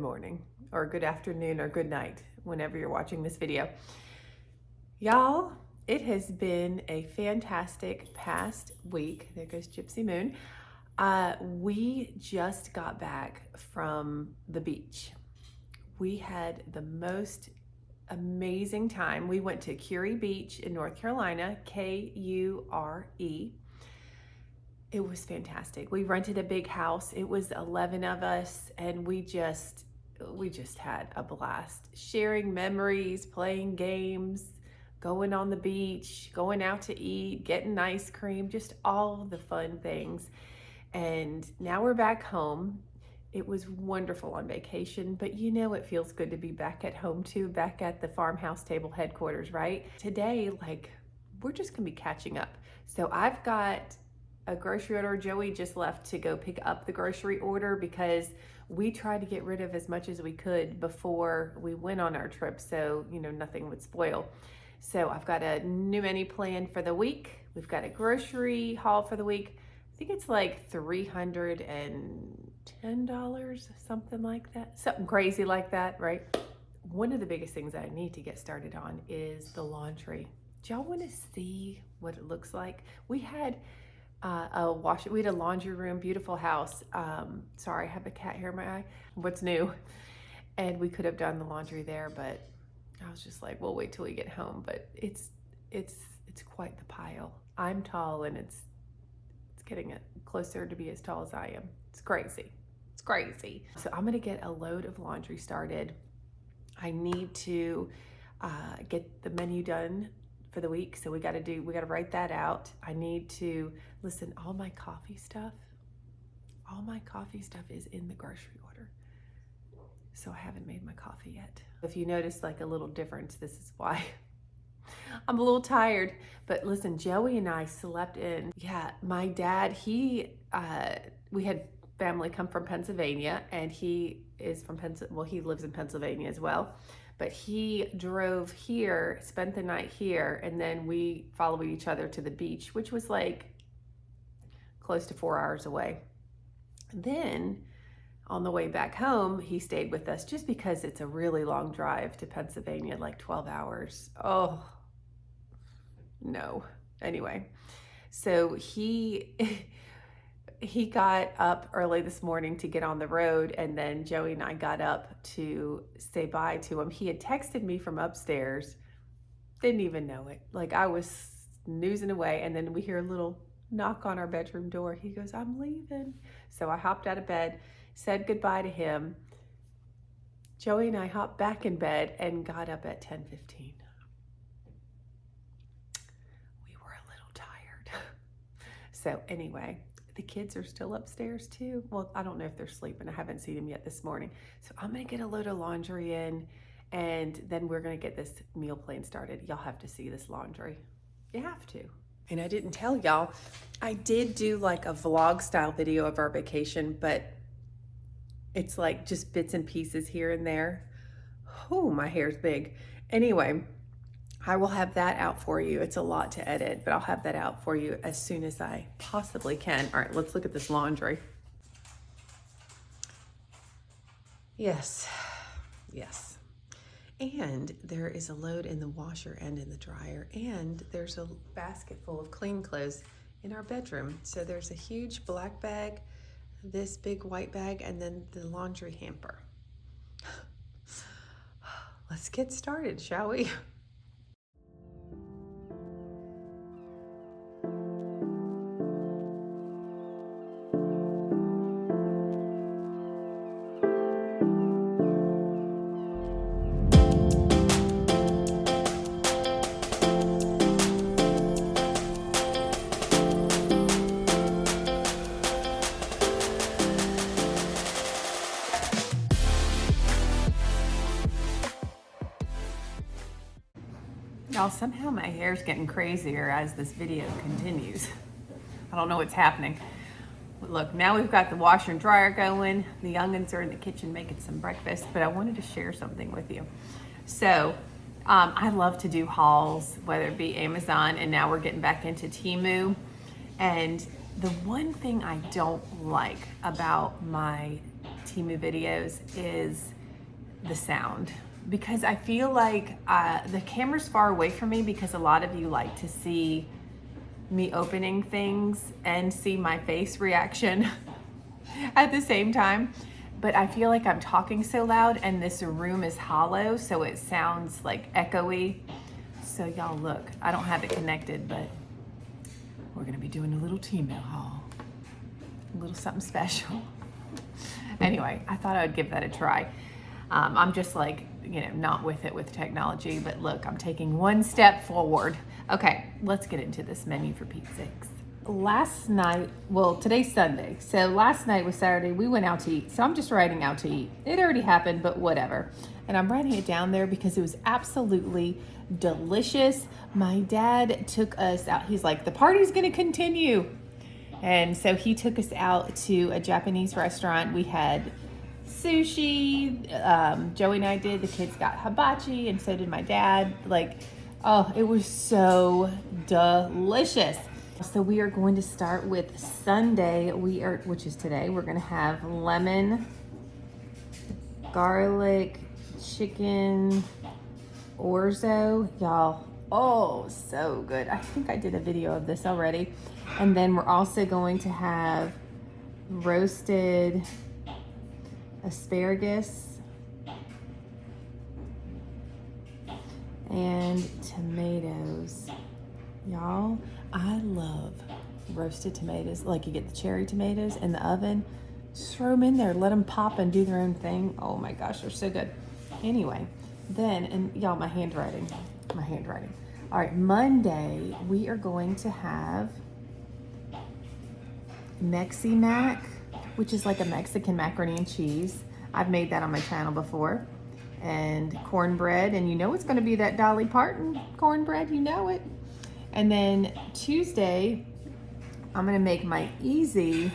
morning or good afternoon or good night whenever you're watching this video. Y'all, it has been a fantastic past week. There goes Gypsy Moon. We just got back from the beach. We had the most amazing time. We went to Curie Beach in North Carolina, K-U-R-E. It was fantastic. We rented a big house. It was 11 of us, and we just had a blast. Sharing memories, playing games, going on the beach, going out to eat, getting ice cream, just all the fun things. And now we're back home. It was wonderful on vacation, but you know it feels good to be back at home too, back at the Farmhouse Table headquarters, right? Today, we're just gonna be catching up. So I've got a grocery order. Joey just left to go pick up the grocery order because we tried to get rid of as much as we could before we went on our trip, so nothing would spoil. So I've got a new menu plan for the week. We've got a grocery haul for the week. I think it's like $310, something like that. Something crazy like that, right? One of the biggest things I need to get started on is the laundry. Do y'all want to see what it looks like? We had we had a laundry room, beautiful house. Sorry, I have a cat hair in my eye. What's new? And we could have done the laundry there, but I was just like, we'll wait till we get home. But it's quite the pile. I'm tall, and it's getting it closer to be as tall as I am. It's crazy. It's crazy. So I'm gonna get a load of laundry started. I need to get the menu done for the week. So we gotta write that out. I need to, listen, all my coffee stuff is in the grocery order. So I haven't made my coffee yet. If you notice like a little difference, this is why. I'm a little tired, but listen, Joey and I slept in. Yeah, my dad, we had family come from Pennsylvania, and he is from he lives in Pennsylvania as well. But he drove here, spent the night here, and then we followed each other to the beach, which was like close to 4 hours away. And then on the way back home, he stayed with us just because it's a really long drive to Pennsylvania, like 12 hours. Oh, no. Anyway, so he got up early this morning to get on the road, and then Joey and I got up to say bye to him. He had texted me from upstairs, didn't even know it. Like I was snoozing away, and then we hear a little knock on our bedroom door. He goes, "I'm leaving." So I hopped out of bed, said goodbye to him. Joey and I hopped back in bed and got up at 10:15. We were a little tired. So anyway, the kids are still upstairs too. Well, I don't know if they're sleeping. I haven't seen them yet this morning. So I'm gonna get a load of laundry in, and then we're gonna get this meal plan started. Y'all have to see this laundry. You have to. And I didn't tell y'all, I did do like a vlog style video of our vacation, but it's like just bits and pieces here and there. Oh, my hair's big. Anyway, I will have that out for you. It's a lot to edit, but I'll have that out for you as soon as I possibly can. All right, let's look at this laundry. Yes. And there is a load in the washer and in the dryer, and there's a basket full of clean clothes in our bedroom. So there's a huge black bag, this big white bag, and then the laundry hamper. Let's get started, shall we? Y'all, somehow my hair's getting crazier as this video continues. I don't know what's happening. But look, now we've got the washer and dryer going. The youngins are in the kitchen making some breakfast, but I wanted to share something with you. So I love to do hauls, whether it be Amazon, and now we're getting back into Temu. And the one thing I don't like about my Temu videos is the sound, because I feel like the camera's far away from me, because a lot of you like to see me opening things and see my face reaction at the same time. But I feel like I'm talking so loud, and this room is hollow, so it sounds like echoey. So y'all look, I don't have it connected, but we're gonna be doing a little T-mail haul, a little something special. Anyway, I thought I would give that a try. I'm just like, you know, not with it with technology, but look, I'm taking one step forward. Okay, let's get into this menu for Pete's sakes. Last night, well, today's Sunday, so last night was Saturday, we went out to eat. So I'm just writing out to eat. It already happened, but whatever. And I'm writing it down there because it was absolutely delicious. My dad took us out. He's like, the party's gonna continue. And so he took us out to a Japanese restaurant. We had sushi. Joey and I did. The kids got hibachi, and so did my dad. Like, oh, it was so delicious. So we are going to start with Sunday. Which is today. We're going to have lemon, garlic, chicken, orzo. Y'all, oh, so good. I think I did a video of this already. And then we're also going to have roasted asparagus and tomatoes. Y'all, I love roasted tomatoes. Like, you get the cherry tomatoes in the oven, just throw them in there, let them pop and do their own thing. Oh my gosh, they're so good. Anyway, then, and y'all, my handwriting. All right, Monday, we are going to have Mexi Mac, which is like a Mexican macaroni and cheese. I've made that on my channel before. And cornbread, and you know it's going to be that Dolly Parton cornbread, you know it. And then Tuesday, I'm going to make my easy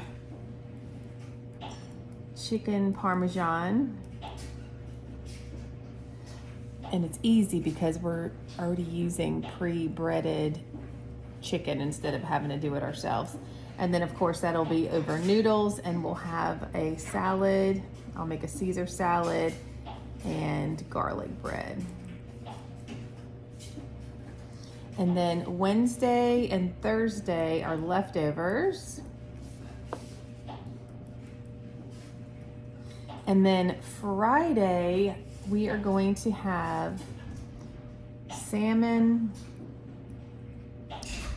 chicken parmesan. And it's easy because we're already using pre-breaded chicken instead of having to do it ourselves. And then of course that'll be over noodles, and we'll have a salad. I'll make a Caesar salad and garlic bread. And then Wednesday and Thursday are leftovers. And then Friday, we are going to have salmon.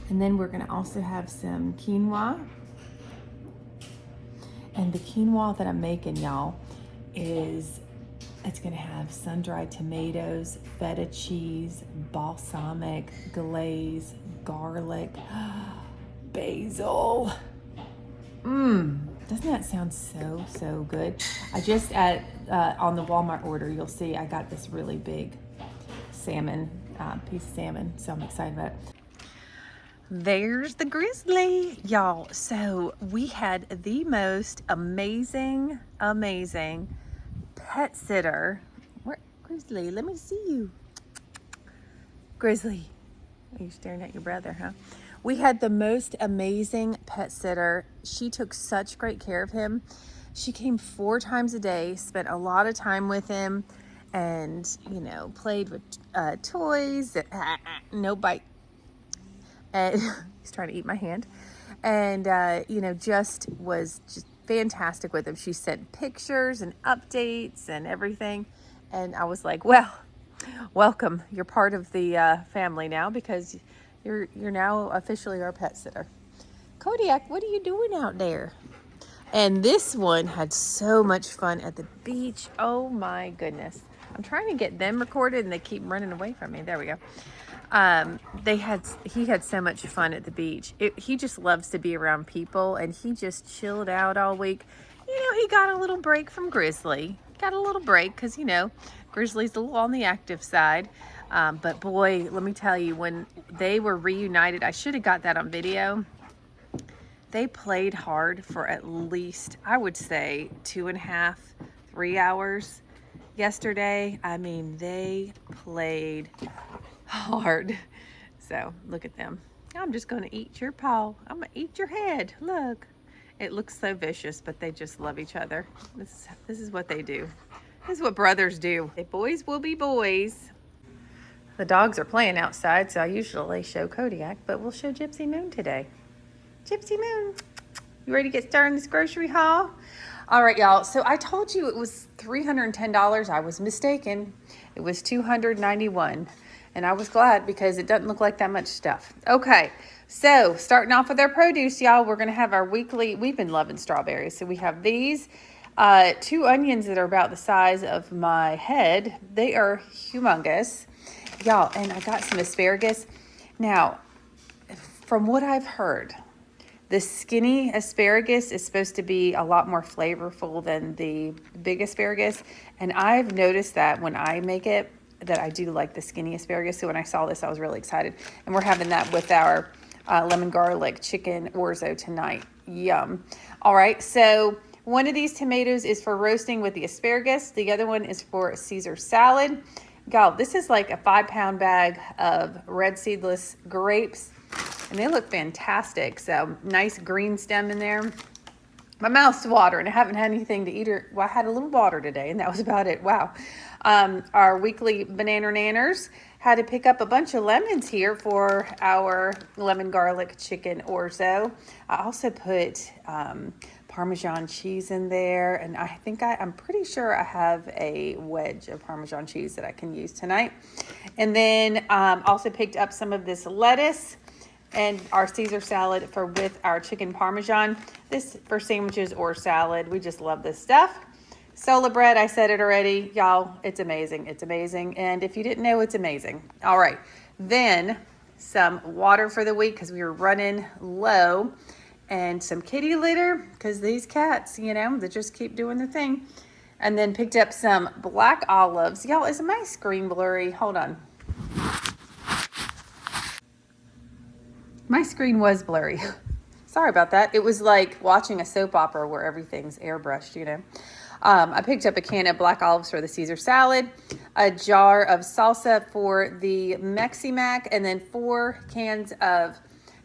And then we're gonna also have some quinoa. And the quinoa that I'm making, y'all, it's gonna have sun-dried tomatoes, feta cheese, balsamic glaze, garlic, basil. Doesn't that sound so good? I just on the Walmart order, you'll see I got this really big salmon, piece of salmon, so I'm excited about it. There's the grizzly, y'all. So we had the most amazing pet sitter. Where, Grizzly, let me see you. Grizzly, are you staring at your brother, huh? We had the most amazing pet sitter. She took such great care of him. She came 4 times a day, spent a lot of time with him, and, you know, played with toys. No bite. And he's trying to eat my hand. And, you know, just was just fantastic with him. She sent pictures and updates and everything. And I was like, well, welcome. You're part of the family now, because you're now officially our pet sitter. Kodiak, what are you doing out there? And this one had so much fun at the beach. Oh my goodness. I'm trying to get them recorded and they keep running away from me. There we go. He had so much fun at the beach. He just loves to be around people, and he just chilled out all week. You know, he got a little break from Grizzly. Got a little break because, you know, Grizzly's a little on the active side. But boy, let me tell you, when they were reunited, I should have got that on video. They played hard for at least, I would say, 2.5, 3 hours yesterday. I mean, they played hard. So look at them. I'm just going to eat your paw. I'm going to eat your head. Look. It looks so vicious, but they just love each other. This is what they do. That's what brothers do. The boys will be boys. The dogs are playing outside, so I usually show Kodiak, but we'll show Gypsy Moon today. Gypsy Moon, you ready to get started in this grocery haul? All right, y'all. So I told you it was $310. I was mistaken. It was $291. And I was glad because it doesn't look like that much stuff. Okay, so starting off with our produce, y'all, we're going to have our weekly, we've been loving strawberries. So we have these 2 onions that are about the size of my head. They are humongous. Y'all, and I got some asparagus. Now, from what I've heard, the skinny asparagus is supposed to be a lot more flavorful than the big asparagus. And I've noticed that when I make it, that I do like the skinny asparagus. So when I saw this, I was really excited. And we're having that with our lemon garlic chicken orzo tonight. Yum. All right, so one of these tomatoes is for roasting with the asparagus. The other one is for Caesar salad. Y'all, this is like a 5-pound bag of red seedless grapes, and they look fantastic. So nice green stem in there. My mouth's watering. I haven't had anything to eat. Well, I had a little water today, and that was about it. Wow. Our weekly banana nanners. Had to pick up a bunch of lemons here for our lemon garlic chicken orzo. I also put Parmesan cheese in there, and I'm pretty sure I have a wedge of Parmesan cheese that I can use tonight. And then also picked up some of this lettuce and our Caesar salad with our chicken Parmesan. This for sandwiches or salad. We just love this stuff. Sola bread, I said it already. Y'all, it's amazing. It's amazing. And if you didn't know, it's amazing. All right. Then some water for the week because we were running low. And some kitty litter because these cats, they just keep doing their thing. And then picked up some black olives. Y'all, is my screen blurry? Hold on. My screen was blurry. Sorry about that. It was like watching a soap opera where everything's airbrushed, I picked up a can of black olives for the Caesar salad, a jar of salsa for the Mexi-Mac, and then 4 cans of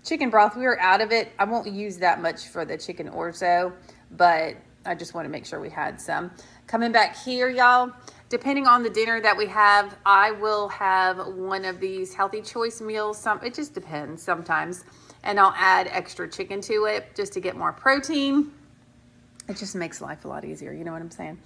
chicken broth. We were out of it. I won't use that much for the chicken orzo, but I just want to make sure we had some. Coming back here, y'all, depending on the dinner that we have, I will have one of these healthy choice meals. It just depends sometimes. And I'll add extra chicken to it just to get more protein. It just makes life a lot easier. You know what I'm saying?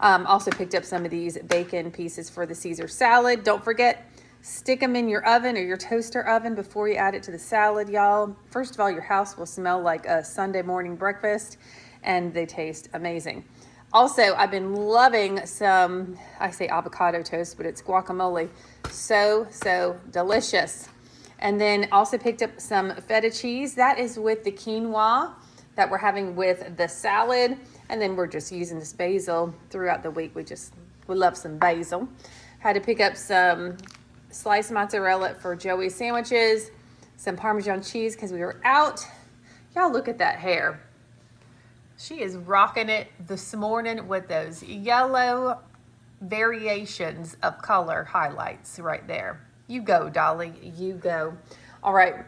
Also picked up some of these bacon pieces for the Caesar salad. Don't forget, stick them in your oven or your toaster oven before you add it to the salad, y'all. First of all, your house will smell like a Sunday morning breakfast, and they taste amazing. Also, I've been loving some, I say avocado toast, but it's guacamole. So delicious. And then also picked up some feta cheese. That is with the quinoa that we're having with the salad. And then we're just using this basil throughout the week. We love some basil. Had to pick up some sliced mozzarella for Joey's sandwiches, some Parmesan cheese because we were out. Y'all look at that hair. She is rocking it this morning with those yellow variations of color highlights right there. You go, Dolly, you go. All right.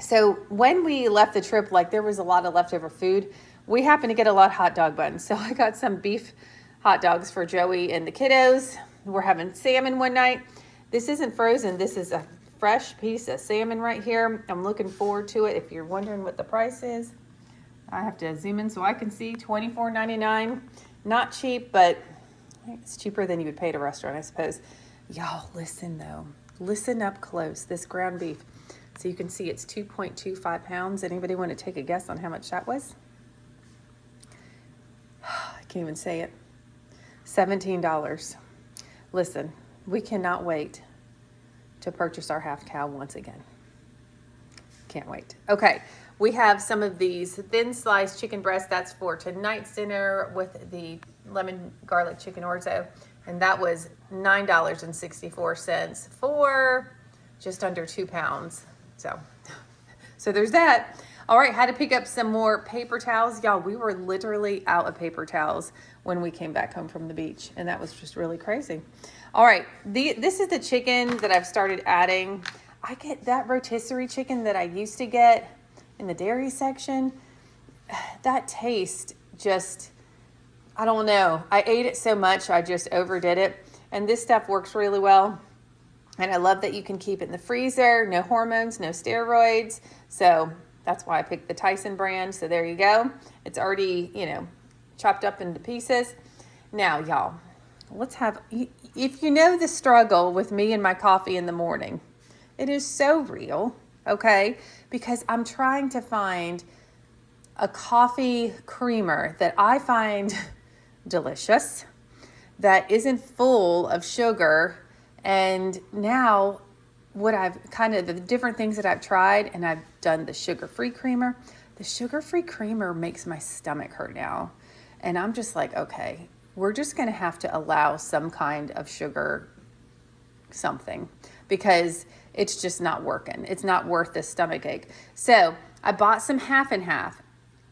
So when we left the trip, there was a lot of leftover food. We happened to get a lot of hot dog buns. So I got some beef hot dogs for Joey and the kiddos. We're having salmon one night. This isn't frozen. This is a fresh piece of salmon right here. I'm looking forward to it. If you're wondering what the price is, I have to zoom in so I can see. $24.99. Not cheap, but it's cheaper than you would pay at a restaurant, I suppose. Y'all, listen though. Listen up close. This ground beef. So you can see it's 2.25 pounds. Anybody want to take a guess on how much that was? I can't even say it. $17. Listen, we cannot wait to purchase our half cow once again. Can't wait. Okay, we have some of these thin sliced chicken breasts. That's for tonight's dinner with the lemon garlic chicken orzo. And that was $9.64 for just under 2 pounds. So there's that. All right, had to pick up some more paper towels. Y'all, we were literally out of paper towels when we came back home from the beach, and that was just really crazy. All right, this is the chicken that I've started adding. I get that rotisserie chicken that I used to get in the dairy section. That taste just I don't know. I ate it so much, I just overdid it. And this stuff works really well. And I love that you can keep it in the freezer, no hormones, no steroids. So that's why I picked the Tyson brand. So there you go. It's already, chopped up into pieces. Now, y'all, let's have, if you know the struggle with me and my coffee in the morning, it is so real, okay? Because I'm trying to find a coffee creamer that I find delicious, that isn't full of sugar. And now what I've the different things that I've tried, and I've done the sugar-free creamer. The sugar-free creamer makes my stomach hurt now. And I'm just like, okay, we're just going to have to allow some kind of sugar something, because it's just not working. It's not worth the stomach ache. So I bought some half and half.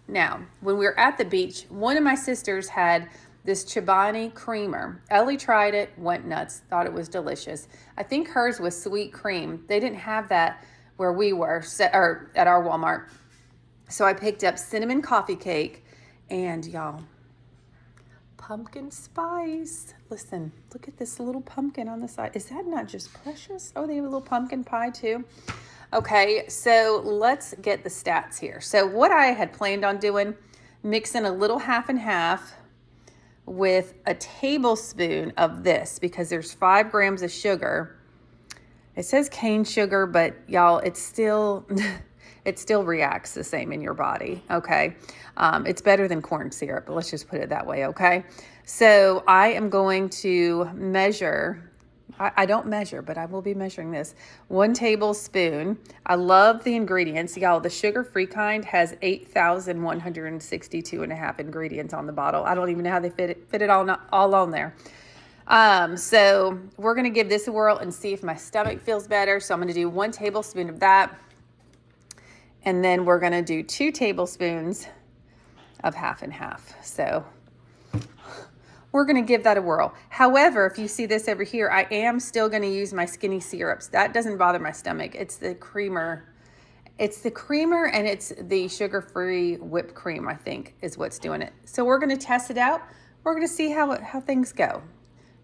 Now, when we were at the beach, one of my sisters had this Chobani creamer. Ellie tried it, went nuts, thought it was delicious. I think hers was sweet cream. They didn't have that where we were, or at our Walmart. So I picked up cinnamon coffee cake, and y'all, pumpkin spice. Listen, look at this little pumpkin on the side. Is that not just precious? Oh, they have a little pumpkin pie too. Okay, so let's get the stats here. So what I had planned on doing, mixing a little half and half with a tablespoon of this, because there's 5 grams of sugar. It says cane sugar, but y'all, it's still, it still reacts the same in your body, okay? It's better than corn syrup, but let's just put it that way, okay? So I am going to measure, I don't measure, but I will be measuring this. 1 tablespoon. I love the ingredients. Y'all, the sugar-free kind has 8,162 and a half ingredients on the bottle. I don't even know how they fit it all on there. So we're going to give this a whirl and see if my stomach feels better. So I'm going to do 1 tablespoon of that. And then we're going to do 2 tablespoons of half and half. So we're going to give that a whirl. However, if you see this over here, I am still going to use my skinny syrups. That doesn't bother my stomach. It's the creamer. It's the creamer, and it's the sugar-free whipped cream, I think, is what's doing it. So we're going to test it out. We're going to see how things go.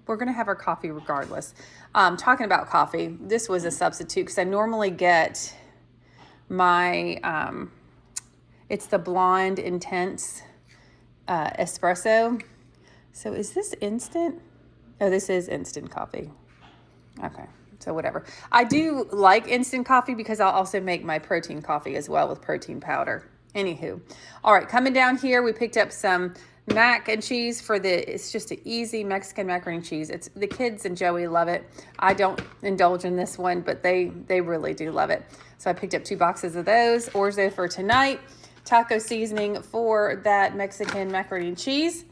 We're going to have our coffee regardless. Talking about coffee, this was a substitute because I normally get my, it's the Blonde Intense espresso. So is this instant? Oh, this is instant coffee. Okay, so whatever. I do like instant coffee because I'll also make my protein coffee as well with protein powder. Anywho, all right, coming down here, we picked up some mac and cheese it's just an easy Mexican macaroni and cheese. It's the kids and Joey love it. I don't indulge in this one, but they really do love it. So I picked up 2 boxes of those. Orzo for tonight. Taco seasoning for that Mexican macaroni and cheese.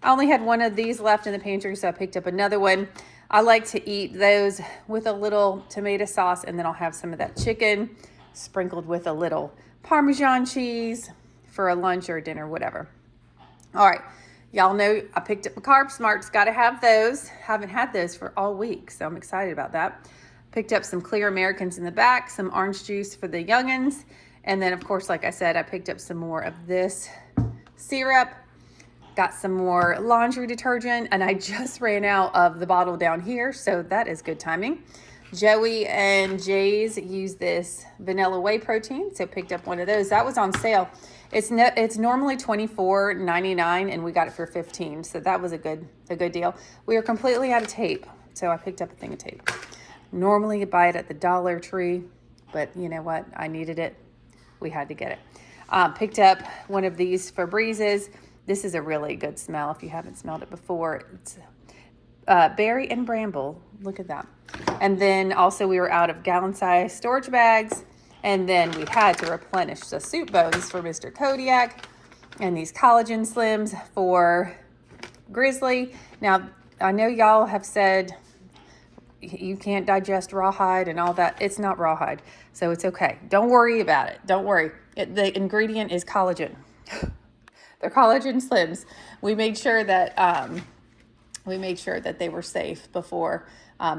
I only had 1 of these left in the pantry, so I picked up another one. I like to eat those with a little tomato sauce, and then I'll have some of that chicken sprinkled with a little Parmesan cheese for a lunch or a dinner, whatever. All right, y'all know I picked up my Carb Smarts. Got to have those. Haven't had those for all week, so I'm excited about that. Picked up some Clear Americans in the back, some orange juice for the youngins, and then, of course, like I said, I picked up some more of this syrup. Got some more laundry detergent, and I just ran out of the bottle down here, so that is good timing. Joey and Jay's use this vanilla whey protein, so picked up one of those. That was on sale. It's normally $24.99, and we got it for $15, so that was a good deal. We are completely out of tape, so I picked up a thing of tape. Normally you buy it at the Dollar Tree, but you know what? I needed it. We had to get it. Picked up one of these Febrezes. This is a really good smell if you haven't smelled it before. It's berry and bramble. Look at that. And then also we were out of gallon-size storage bags. And then we had to replenish the soup bones for Mr. Kodiak and these collagen slims for Grizzly. Now, I know y'all have said you can't digest rawhide and all that. It's not rawhide, so it's okay. Don't worry about it. Don't worry. The ingredient is collagen. They're collagen slims. We made sure that they were safe before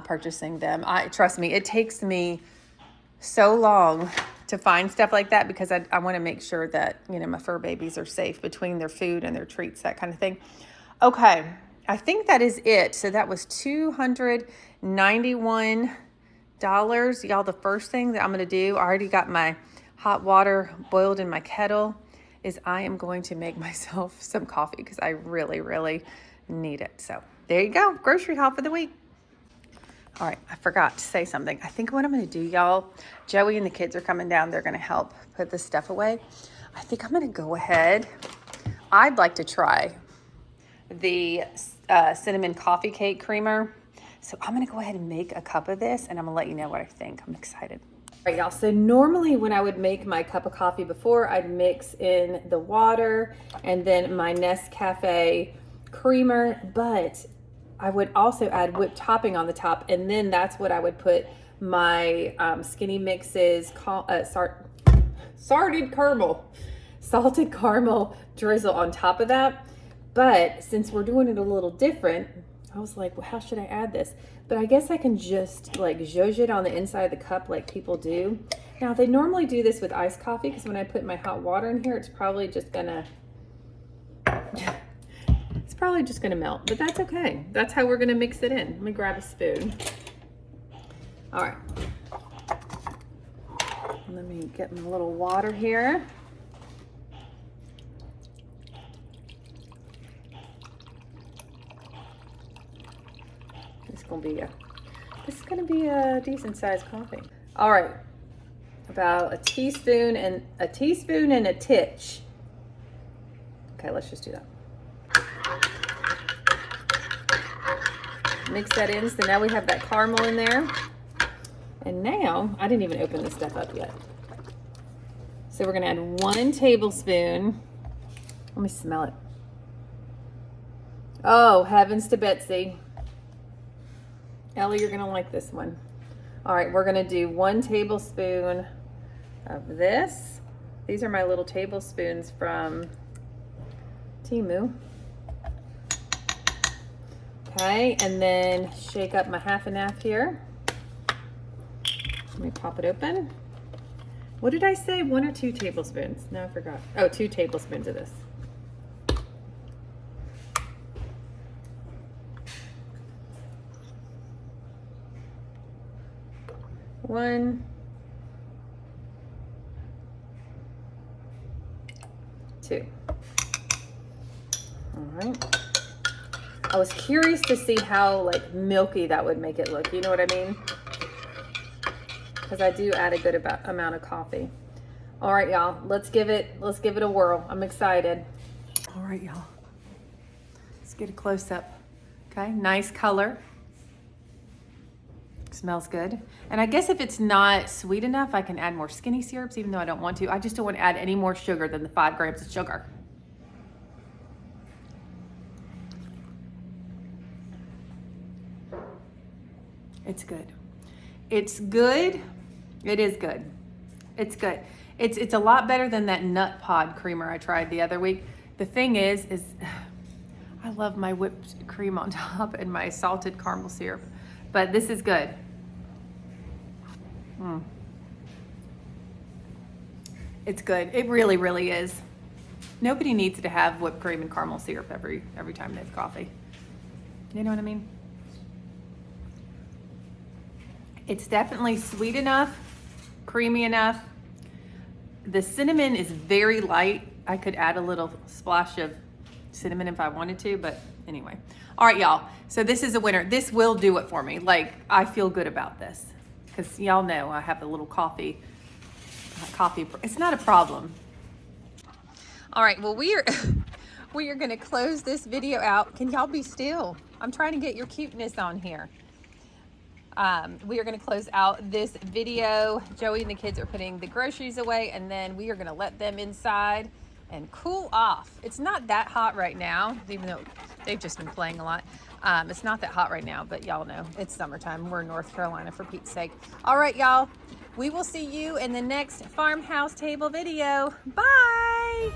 purchasing them. Trust me, it takes me so long to find stuff like that because I want to make sure that my fur babies are safe between their food and their treats, that kind of thing. Okay, I think that is it. So that was $291. Y'all, the first thing that I'm going to do, I already got my hot water boiled in my kettle, is I am going to make myself some coffee because I really, really need it. So there you go, grocery haul for the week. All right, I forgot to say something. I think what I'm going to do, y'all, Joey and the kids are coming down. They're going to help put this stuff away. I think I'm going to go ahead. I'd like to try the cinnamon coffee cake creamer. So I'm going to go ahead and make a cup of this, and I'm going to let you know what I think. I'm excited. All right, y'all. So normally when I would make my cup of coffee before, I'd mix in the water and then my Nescafe creamer, but I would also add whipped topping on the top, and then that's what I would put my Skinny Mixes salted caramel drizzle on top of that. But since we're doing it a little different, I was like, well, how should I add this? But I guess I can just like zhuzh it on the inside of the cup like people do. Now, they normally do this with iced coffee because when I put my hot water in here, it's probably just gonna melt, but that's okay. That's how we're gonna mix it in. Let me grab a spoon. All right. Let me get my little water here. This is gonna be a decent sized coffee. All right, about a teaspoon and a titch. Okay, let's just do that. Mix that in, so now we have that caramel in there. And now, I didn't even open this stuff up yet. So we're gonna add 1 tablespoon. Let me smell it. Oh, heavens to Betsy. Ellie, you're gonna like this one. All right, we're gonna do 1 tablespoon of this. These are my little tablespoons from Temu. Okay, and then shake up my half and half here. Let me pop it open. What did I say? 1 or 2 tablespoons? No, I forgot. Oh, 2 tablespoons of this. One, 2. All right. I was curious to see how like milky that would make it look. You know what I mean? Because I do add a good amount of coffee. All right, y'all. Let's give it a whirl. I'm excited. All right, y'all. Let's get a close up. Okay, nice color. Smells good. And I guess if it's not sweet enough, I can add more skinny syrups, even though I don't want to. I just don't want to add any more sugar than the 5 grams of sugar. It's good. It's good. It is good. It's good. It's a lot better than that nut pod creamer I tried the other week. The thing is I love my whipped cream on top and my salted caramel syrup, but this is good. It's good. It really, really is. Nobody needs to have whipped cream and caramel syrup every time they have coffee. You know what I mean? It's definitely sweet enough, creamy enough. The cinnamon is very light. I could add a little splash of cinnamon if I wanted to, but anyway. All right, y'all. So this is a winner. This will do it for me. Like, I feel good about this because y'all know I have a little coffee. It's not a problem. All right, well, we are gonna close this video out. Can y'all be still? I'm trying to get your cuteness on here. We are going to close out this video. Joey and the kids are putting the groceries away, and then we are going to let them inside and cool off. It's not that hot right now, even though they've just been playing a lot. It's not that hot right now, but y'all know it's summertime. We're in North Carolina, for Pete's sake. All right, y'all. We will see you in the next Farmhouse Table video. Bye.